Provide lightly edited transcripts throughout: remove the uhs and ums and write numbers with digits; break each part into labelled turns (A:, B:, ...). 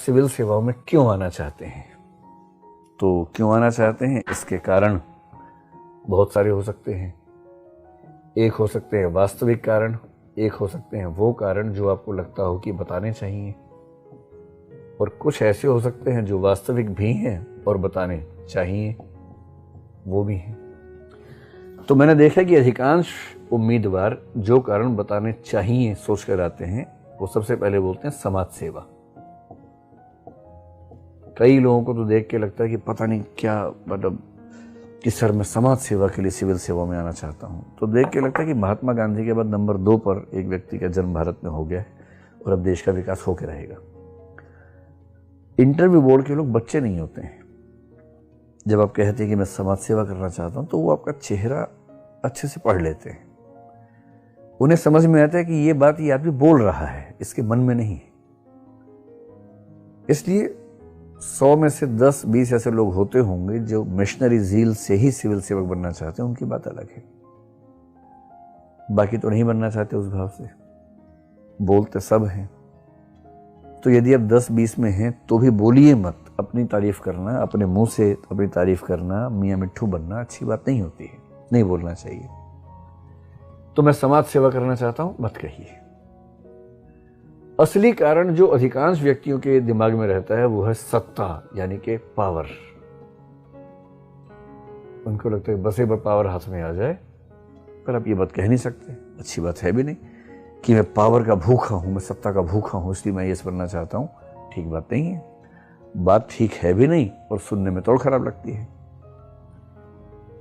A: Civil सेवाओं में क्यों आना चाहते हैं? तो क्यों आना चाहते हैं, इसके कारण बहुत सारे हो सकते हैं। एक हो सकते हैं वास्तविक कारण, एक हो सकते हैं वो कारण जो आपको लगता हो कि बताने चाहिए, और कुछ ऐसे हो सकते हैं जो वास्तविक भी हैं और बताने चाहिए वो भी हैं। तो मैंने देखा कि अधिकांश उम्मीदवार जो कारण बताने चाहिए सोच कर आते हैं, वो सबसे पहले बोलते हैं समाज सेवा। कई लोगों को तो देख के लगता है कि पता नहीं क्या, मतलब कि सर मैं समाज सेवा के लिए सिविल सेवा में आना चाहता हूं। तो देख के लगता है कि महात्मा गांधी के बाद नंबर 2 पर एक व्यक्ति का जन्म भारत में हो गया है और अब देश का विकास होकर रहेगा। इंटरव्यू बोर्ड के लोग बच्चे नहीं होते हैं। जब आप कहते हैं कि मैं समाज सेवा करना चाहता हूं, तो वो आपका चेहरा अच्छे से पढ़ लेते हैं। उन्हें समझ में आता है कि ये बात ये आदमी बोल रहा है, इसके मन में नहीं है। इसलिए 100 में से 10-20 ऐसे लोग होते होंगे जो मिशनरी ज़ील से ही सिविल सेवक बनना चाहते हैं, उनकी बात अलग है। बाकी तो नहीं बनना चाहते उस भाव से, बोलते सब हैं। तो यदि आप 10-20 में हैं तो भी बोलिए मत। अपनी तारीफ करना, अपने मुंह से अपनी तारीफ करना, मियाँ मिट्ठू बनना अच्छी बात नहीं होती है, नहीं बोलना चाहिए। तो मैं समाज सेवा करना चाहता हूं, मत कहिए। असली कारण जो अधिकांश व्यक्तियों के दिमाग में रहता है वो है सत्ता, यानी कि पावर। उनको लगता है बस एक बार पावर हाथ में आ जाए, पर आप ये बात कह नहीं सकते, अच्छी बात है भी नहीं कि मैं पावर का भूखा हूं, मैं सत्ता का भूखा हूं, इसलिए मैं ये बनना चाहता हूं। ठीक बात नहीं है, बात ठीक है भी नहीं, और सुनने में तो खराब लगती है।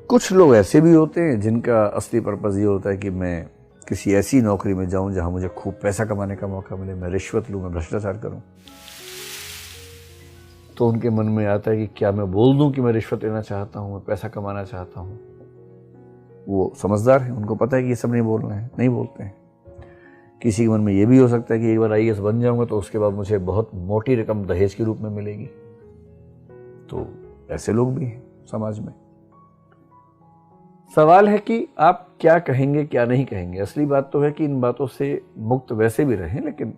A: कुछ लोग ऐसे भी होते हैं जिनका असली पर्पस ये होता है कि मैं किसी ऐसी नौकरी में जाऊं जहां मुझे खूब पैसा कमाने का मौका मिले, मैं रिश्वत लूं, मैं भ्रष्टाचार करूं। तो उनके मन में आता है कि क्या मैं बोल दूं कि मैं रिश्वत लेना चाहता हूं, मैं पैसा कमाना चाहता हूं। वो समझदार है, उनको पता है कि ये सब नहीं बोलना है, नहीं बोलते हैं। किसी के मन में ये भी हो सकता है कि एक बार IAS बन जाऊंगा तो उसके बाद मुझे बहुत मोटी रकम दहेज के रूप में मिलेगी। तो ऐसे लोग भी हैं समाज में। सवाल है कि आप क्या कहेंगे क्या नहीं कहेंगे। असली बात तो है कि इन बातों से मुक्त वैसे भी रहें, लेकिन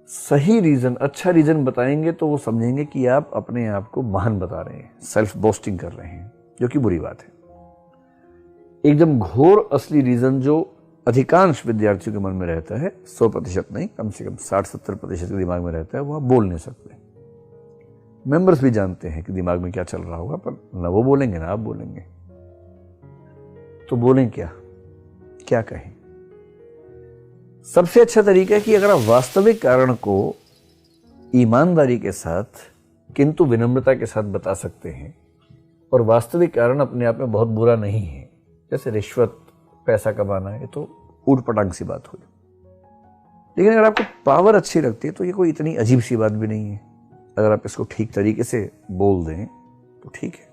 A: सही रीजन, अच्छा रीजन बताएंगे तो वो समझेंगे कि आप अपने आप को महान बता रहे हैं, सेल्फ बोस्टिंग कर रहे हैं, जो कि बुरी बात है। एकदम घोर असली रीजन जो अधिकांश विद्यार्थियों के मन में रहता है, 100% नहीं, कम से कम 60-70% के दिमाग में रहता है, वो आप बोल नहीं सकते। मेंबर्स भी जानते हैं कि दिमाग में क्या चल रहा होगा, पर ना वो बोलेंगे ना आप बोलेंगे। तो बोलें क्या, क्या कहें? सबसे अच्छा तरीका है कि अगर आप वास्तविक कारण को ईमानदारी के साथ किंतु विनम्रता के साथ बता सकते हैं, और वास्तविक कारण अपने आप में बहुत बुरा नहीं है, जैसे रिश्वत, पैसा कमाना, ये तो ऊट पटांग सी बात हुई। लेकिन अगर आपको पावर अच्छी लगती है तो ये कोई इतनी अजीब सी बात भी नहीं है। अगर आप इसको ठीक तरीके से बोल दें तो ठीक है।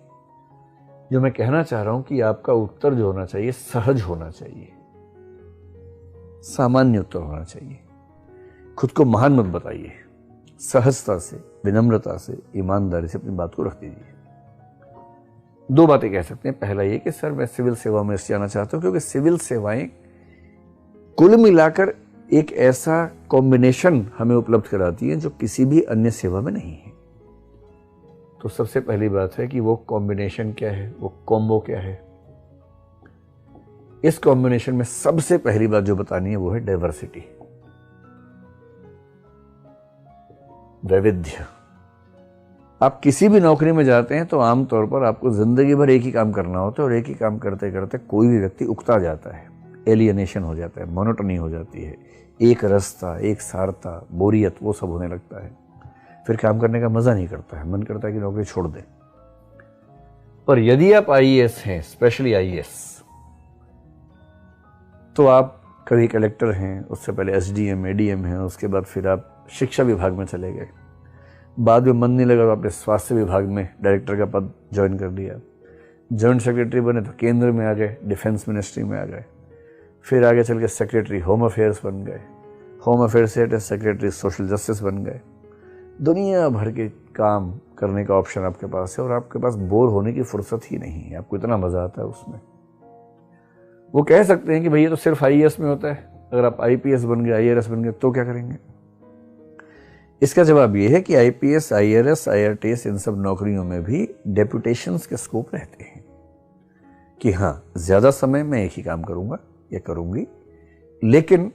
A: जो मैं कहना चाह रहा हूं कि आपका उत्तर जो होना चाहिए सहज होना चाहिए, सामान्य उत्तर होना चाहिए। खुद को महान मत बताइए, सहजता से, विनम्रता से, ईमानदारी से अपनी बात को रख दीजिए। 2 बातें कह सकते हैं। पहला ये कि सर मैं सिविल सेवा में इसलिए आना चाहता हूं क्योंकि सिविल सेवाएं कुल मिलाकर एक ऐसा कॉम्बिनेशन हमें उपलब्ध कराती है जो किसी भी अन्य सेवा में नहीं है। तो सबसे पहली बात है कि वो कॉम्बिनेशन क्या है, वो कॉम्बो क्या है। इस कॉम्बिनेशन में सबसे पहली बात जो बतानी है वो है डाइवर्सिटी, वैविध्य। आप किसी भी नौकरी में जाते हैं तो आमतौर पर आपको जिंदगी भर एक ही काम करना होता है, और एक ही काम करते करते कोई भी व्यक्ति उकता जाता है, एलियनेशन हो जाता है, मोनोटनी हो जाती है, एक रसता, एक सारता, बोरियत, वो सब होने लगता है। फिर काम करने का मजा नहीं करता है, मन करता है कि नौकरी छोड़ दें। पर यदि आप IAS हैं, स्पेशली IAS, तो आप कभी कलेक्टर हैं, उससे पहले SDM, ADM हैं, उसके बाद फिर आप शिक्षा विभाग में चले गए, बाद में मन नहीं लगा तो आपने स्वास्थ्य विभाग में डायरेक्टर का पद ज्वाइन कर लिया, जॉइंट सेक्रेटरी बने तो केंद्र में आ गए, डिफेंस मिनिस्ट्री में आ गए, फिर आगे चल के सेक्रेटरी होम अफेयर्स बन गए, होम अफेयर्स से सेक्रेटरी सोशल जस्टिस बन गए। दुनिया भर के काम करने का ऑप्शन आपके पास है, और आपके पास बोर होने की फुर्सत ही नहीं है। आपको इतना मजा आता है उसमें। वो कह सकते हैं कि भैया तो सिर्फ IAS में होता है, अगर आप IPS बन गए, IRS बन गए तो क्या करेंगे? इसका जवाब ये है कि आईपीएस, आईआरएस, आईआरटीएस इन सब नौकरियों में भी डेपुटेशंस के स्कोप रहते हैं कि हाँ, ज़्यादा समय मैं एक ही काम करूँगा या करूँगी, लेकिन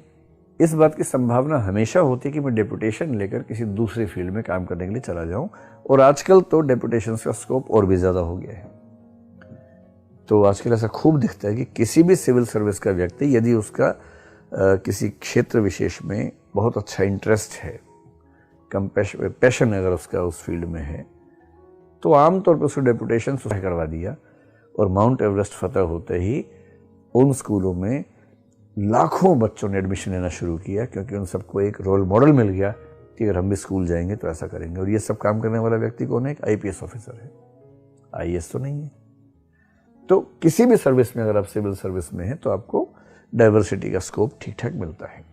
A: इस बात की संभावना हमेशा होती है कि मैं डेपुटेशन लेकर किसी दूसरी फील्ड में काम करने के लिए चला जाऊं, और आजकल तो डेपुटेशन का स्कोप और भी ज़्यादा हो गया है। तो आजकल ऐसा खूब दिखता है कि किसी भी सिविल सर्विस का व्यक्ति यदि उसका किसी क्षेत्र विशेष में बहुत अच्छा इंटरेस्ट है, पैशन अगर उसका उस फील्ड में है, तो आमतौर पर उसको डेपुटेशन करवा दिया, और माउंट एवरेस्ट फतह होते ही उन स्कूलों में लाखों बच्चों ने एडमिशन लेना शुरू किया, क्योंकि उन सबको एक रोल मॉडल मिल गया कि अगर हम भी स्कूल जाएंगे तो ऐसा करेंगे। और ये सब काम करने वाला व्यक्ति कौन है? एक आईपीएस ऑफिसर है, आईएएस तो नहीं है। तो किसी भी सर्विस में अगर आप सिविल सर्विस में हैं तो आपको डाइवर्सिटी का स्कोप ठीक ठाक मिलता है।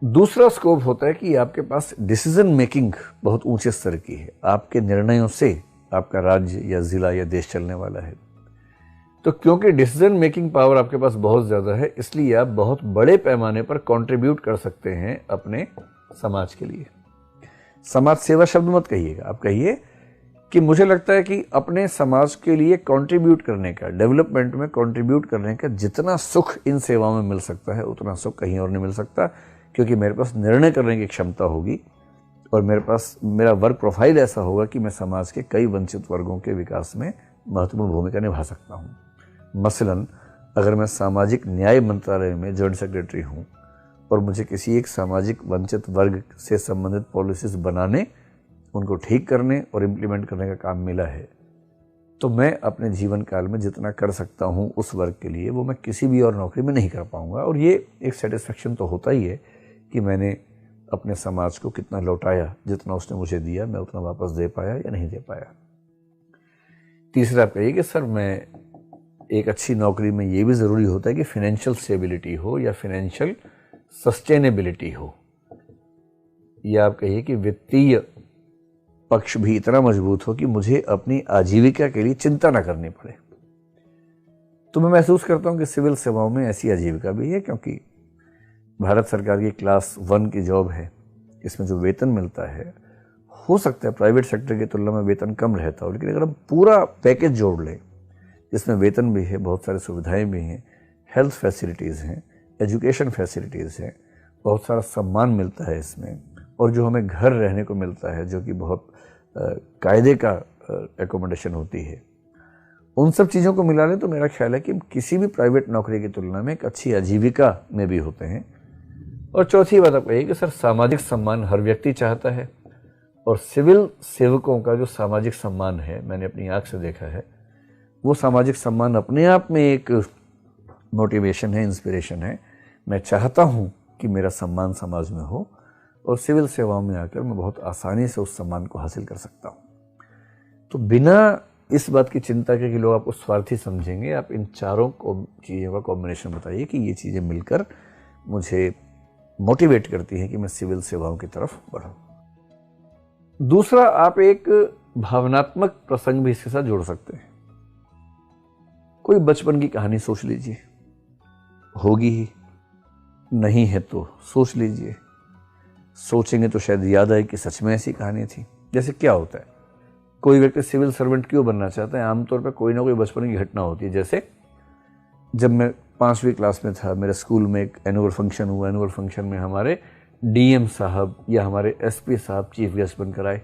A: दूसरा स्कोप होता है कि आपके पास डिसीजन मेकिंग बहुत ऊंचे स्तर की है, आपके निर्णयों से आपका राज्य या जिला या देश चलने वाला है। तो क्योंकि डिसीजन मेकिंग पावर आपके पास बहुत ज़्यादा है, इसलिए आप बहुत बड़े पैमाने पर कंट्रीब्यूट कर सकते हैं अपने समाज के लिए। समाज सेवा शब्द मत कहिएगा, आप कहिए कि मुझे लगता है कि अपने समाज के लिए कंट्रीब्यूट करने का, डेवलपमेंट में कंट्रीब्यूट करने का जितना सुख इन सेवाओं में मिल सकता है उतना सुख कहीं और नहीं मिल सकता, क्योंकि मेरे पास निर्णय करने की क्षमता होगी और मेरे पास मेरा वर्क प्रोफाइल ऐसा होगा कि मैं समाज के कई वंचित वर्गों के विकास में महत्वपूर्ण भूमिका निभा सकता हूँ। मसलन अगर मैं सामाजिक न्याय मंत्रालय में जॉइंट सेक्रेटरी हूँ और मुझे किसी एक सामाजिक वंचित वर्ग से संबंधित पॉलिसीज बनाने, उनको ठीक करने और इम्प्लीमेंट करने का काम मिला है, तो मैं अपने जीवन काल में जितना कर सकता हूँ उस वर्ग के लिए वो मैं किसी भी और नौकरी में नहीं कर पाऊँगा। और ये एक सेटिस्फेक्शन तो होता ही है कि मैंने अपने समाज को कितना लौटाया, जितना उसने मुझे दिया मैं उतना वापस दे पाया या नहीं दे पाया। तीसरा आप कहिए कि सर मैं एक अच्छी नौकरी में ये भी ज़रूरी होता है कि फाइनेंशियल स्टेबिलिटी हो या फाइनेंशियल सस्टेनेबिलिटी हो, या आप कहिए कि वित्तीय पक्ष भी इतना मजबूत हो कि मुझे अपनी आजीविका के लिए चिंता ना करनी पड़े। तो मैं महसूस करता हूँ कि सिविल सेवाओं में ऐसी आजीविका भी है, क्योंकि भारत सरकार की क्लास 1 की जॉब है, इसमें जो वेतन मिलता है हो सकता है प्राइवेट सेक्टर की तुलना में वेतन कम रहता हो, लेकिन अगर हम पूरा पैकेज जोड़ लें जिसमें वेतन भी है, बहुत सारी सुविधाएं भी हैं, हेल्थ फैसिलिटीज़ हैं, एजुकेशन फैसिलिटीज़ हैं, बहुत सारा सम्मान मिलता है इसमें, और जो हमें घर रहने को मिलता है जो कि बहुत कायदे का एकोमोडेशन होती है, उन सब चीज़ों को मिला लें तो मेरा ख्याल है कि किसी भी प्राइवेट नौकरी की तुलना में एक अच्छी आजीविका में भी होते हैं। और चौथी बात आप कहिए कि सर सामाजिक सम्मान हर व्यक्ति चाहता है, और सिविल सेवकों का जो सामाजिक सम्मान है मैंने अपनी आँख से देखा है, वो सामाजिक सम्मान अपने आप में एक मोटिवेशन है, इंस्पिरेशन है। मैं चाहता हूँ कि मेरा सम्मान समाज में हो, और सिविल सेवाओं में आकर मैं बहुत आसानी से उस सम्मान को हासिल कर सकता हूँ। तो बिना इस बात की चिंता के कि लोग आपको स्वार्थी समझेंगे, आप इन चारों चीज़ों का कॉम्बिनेशन बताइए कि ये चीज़ें मिलकर मुझे मोटिवेट करती हैं कि मैं सिविल सेवाओं की तरफ बढ़ूँ। दूसरा, आप एक भावनात्मक प्रसंग भी इसके साथ जोड़ सकते हैं। कोई बचपन की कहानी सोच लीजिए, होगी ही, नहीं है तो सोच लीजिए, सोचेंगे तो शायद याद आए कि सच में ऐसी कहानी थी। जैसे क्या होता है, कोई व्यक्ति सिविल सर्वेंट क्यों बनना चाहता है? आमतौर पर कोई ना कोई बचपन की घटना होती है। जैसे जब मैं 5वीं क्लास में था, मेरे स्कूल में एक एनुअल फंक्शन हुआ। एनुअल फंक्शन में हमारे डीएम साहब या हमारे एसपी साहब चीफ गेस्ट बनकर आए,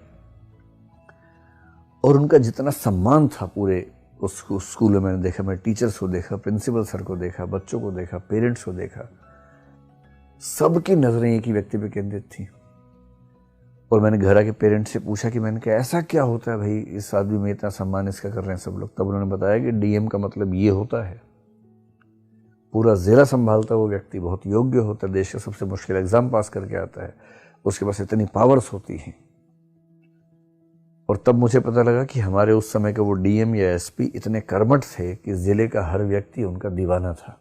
A: और उनका जितना सम्मान था पूरे उस स्कूल में मैंने देखा। मैं टीचर्स को देखा, प्रिंसिपल सर को देखा, बच्चों को देखा, पेरेंट्स को देखा, सबकी नजरें एक ही व्यक्ति पे केंद्रित थी। और मैंने घर आके पेरेंट्स से पूछा कि मैंने कहा ऐसा क्या होता है भाई, इस आदमी में इतना सम्मान इसका कर रहे हैं सब लोग। तब उन्होंने बताया कि डीएम का मतलब ये होता है, पूरा जिला संभालता वो व्यक्ति, बहुत योग्य होता है, देश का सबसे मुश्किल एग्जाम पास करके आता है, उसके पास इतनी पावर्स होती हैं। और तब मुझे पता लगा कि हमारे उस समय के वो डीएम या एसपी इतने कर्मठ थे कि जिले का हर व्यक्ति उनका दीवाना था।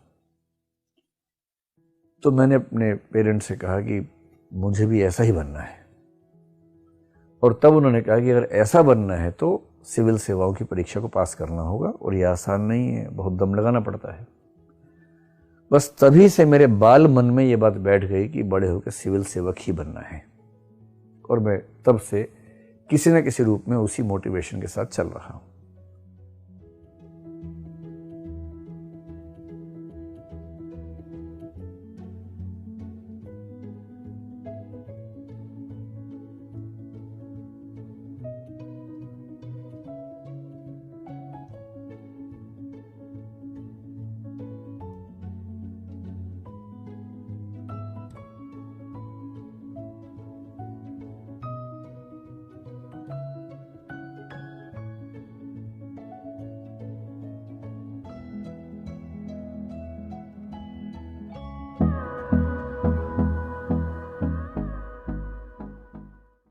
A: तो मैंने अपने पेरेंट्स से कहा कि मुझे भी ऐसा ही बनना है, और तब उन्होंने कहा कि अगर ऐसा बनना है तो सिविल सेवाओं की परीक्षा को पास करना होगा, और ये आसान नहीं है, बहुत दम लगाना पड़ता है। बस तभी से मेरे बाल मन में ये बात बैठ गई कि बड़े होकर सिविल सेवक ही बनना है। और मैं तब से किसी न किसी रूप में उसी मोटिवेशन के साथ चल रहा हूँ।